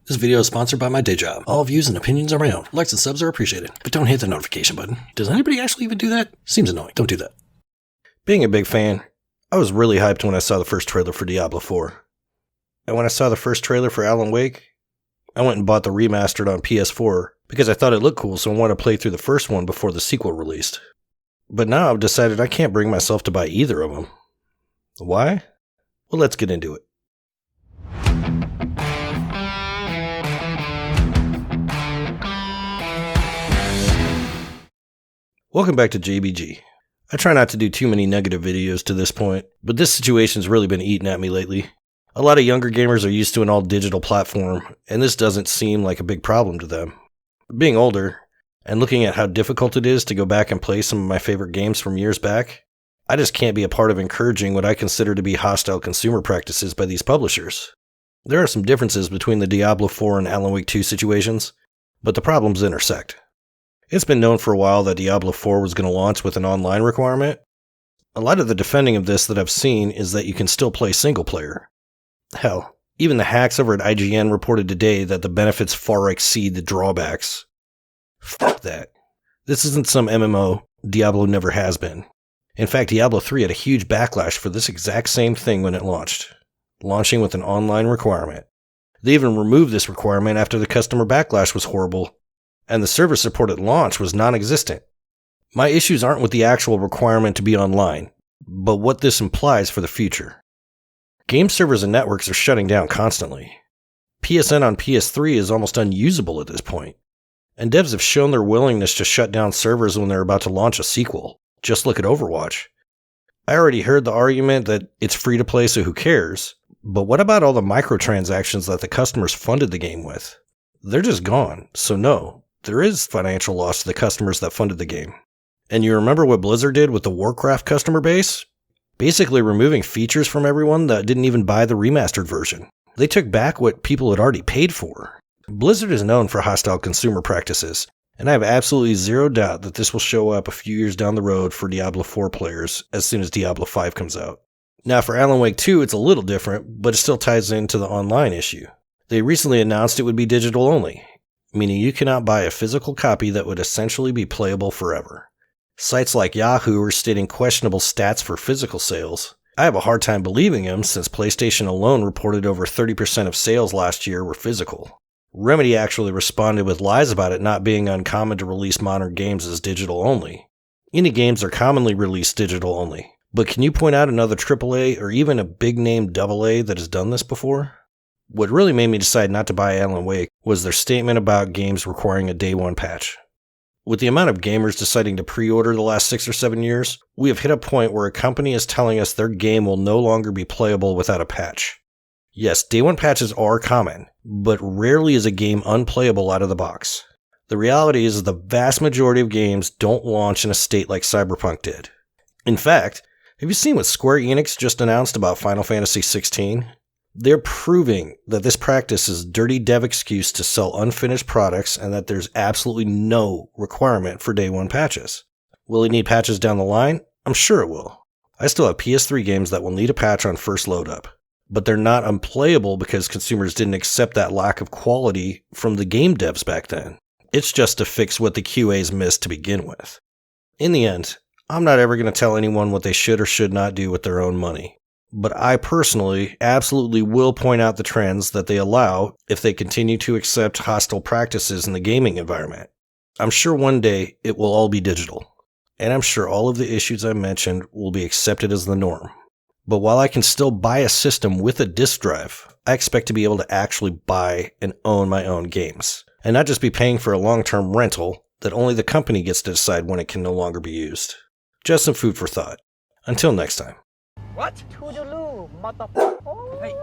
This video is sponsored by my day job. All views and opinions are my own. Likes and subs are appreciated, but don't hit the notification button. Does anybody actually even do that? Seems annoying. Don't do that. Being a big fan, I was really hyped when I saw the first trailer for Diablo 4. And when I saw the first trailer for Alan Wake, I went and bought the remastered on PS4 because I thought it looked cool, so I wanted to play through the first one before the sequel released. But now I've decided I can't bring myself to buy either of them. Why? Well, let's get into it. Welcome back to JBG. I try not to do too many negative videos to this point, but this situation's really been eating at me lately. A lot of younger gamers are used to an all-digital platform, and this doesn't seem like a big problem to them. Being older, and looking at how difficult it is to go back and play some of my favorite games from years back, I just can't be a part of encouraging what I consider to be hostile consumer practices by these publishers. There are some differences between the Diablo 4 and Alan Wake 2 situations, but the problems intersect. It's been known for a while that Diablo 4 was going to launch with an online requirement. A lot of the defending of this that I've seen is that you can still play single player. Hell, even the hacks over at IGN reported today that the benefits far exceed the drawbacks. Fuck that. This isn't some MMO. Diablo never has been. In fact, Diablo 3 had a huge backlash for this exact same thing when it launched, launching with an online requirement. They even removed this requirement after the customer backlash was horrible, and the service support at launch was non-existent. My issues aren't with the actual requirement to be online, but what this implies for the future. Game servers and networks are shutting down constantly. PSN on PS3 is almost unusable at this point, and devs have shown their willingness to shut down servers when they're about to launch a sequel. Just look at Overwatch. I already heard the argument that it's free to play, so who cares? But what about all the microtransactions that the customers funded the game with? They're just gone, so no. There is financial loss to the customers that funded the game. And you remember what Blizzard did with the Warcraft customer base? Basically removing features from everyone that didn't even buy the remastered version. They took back what people had already paid for. Blizzard is known for hostile consumer practices, and I have absolutely zero doubt that this will show up a few years down the road for Diablo 4 players as soon as Diablo 5 comes out. Now for Alan Wake 2, it's a little different, but it still ties into the online issue. They recently announced it would be digital only, meaning you cannot buy a physical copy that would essentially be playable forever. Sites like Yahoo are stating questionable stats for physical sales. I have a hard time believing them since PlayStation alone reported over 30% of sales last year were physical. Remedy actually responded with lies about it not being uncommon to release modern games as digital only. Indie games are commonly released digital only, but can you point out another AAA or even a big name AA that has done this before? What really made me decide not to buy Alan Wake was their statement about games requiring a day one patch. With the amount of gamers deciding to pre-order the last 6 or 7 years, we have hit a point where a company is telling us their game will no longer be playable without a patch. Yes, day one patches are common, but rarely is a game unplayable out of the box. The reality is the vast majority of games don't launch in a state like Cyberpunk did. In fact, have you seen what Square Enix just announced about Final Fantasy XVI? They're proving that this practice is a dirty dev excuse to sell unfinished products and that there's absolutely no requirement for day one patches. Will it need patches down the line? I'm sure it will. I still have PS3 games that will need a patch on first load up, but they're not unplayable because consumers didn't accept that lack of quality from the game devs back then. It's just to fix what the QAs missed to begin with. In the end, I'm not ever going to tell anyone what they should or should not do with their own money. But I personally absolutely will point out the trends that they allow if they continue to accept hostile practices in the gaming environment. I'm sure one day it will all be digital, and I'm sure all of the issues I mentioned will be accepted as the norm. But while I can still buy a system with a disk drive, I expect to be able to actually buy and own my own games, and not just be paying for a long-term rental that only the company gets to decide when it can no longer be used. Just some food for thought. Until next time. What? Toodaloo, motherfucker. Hey.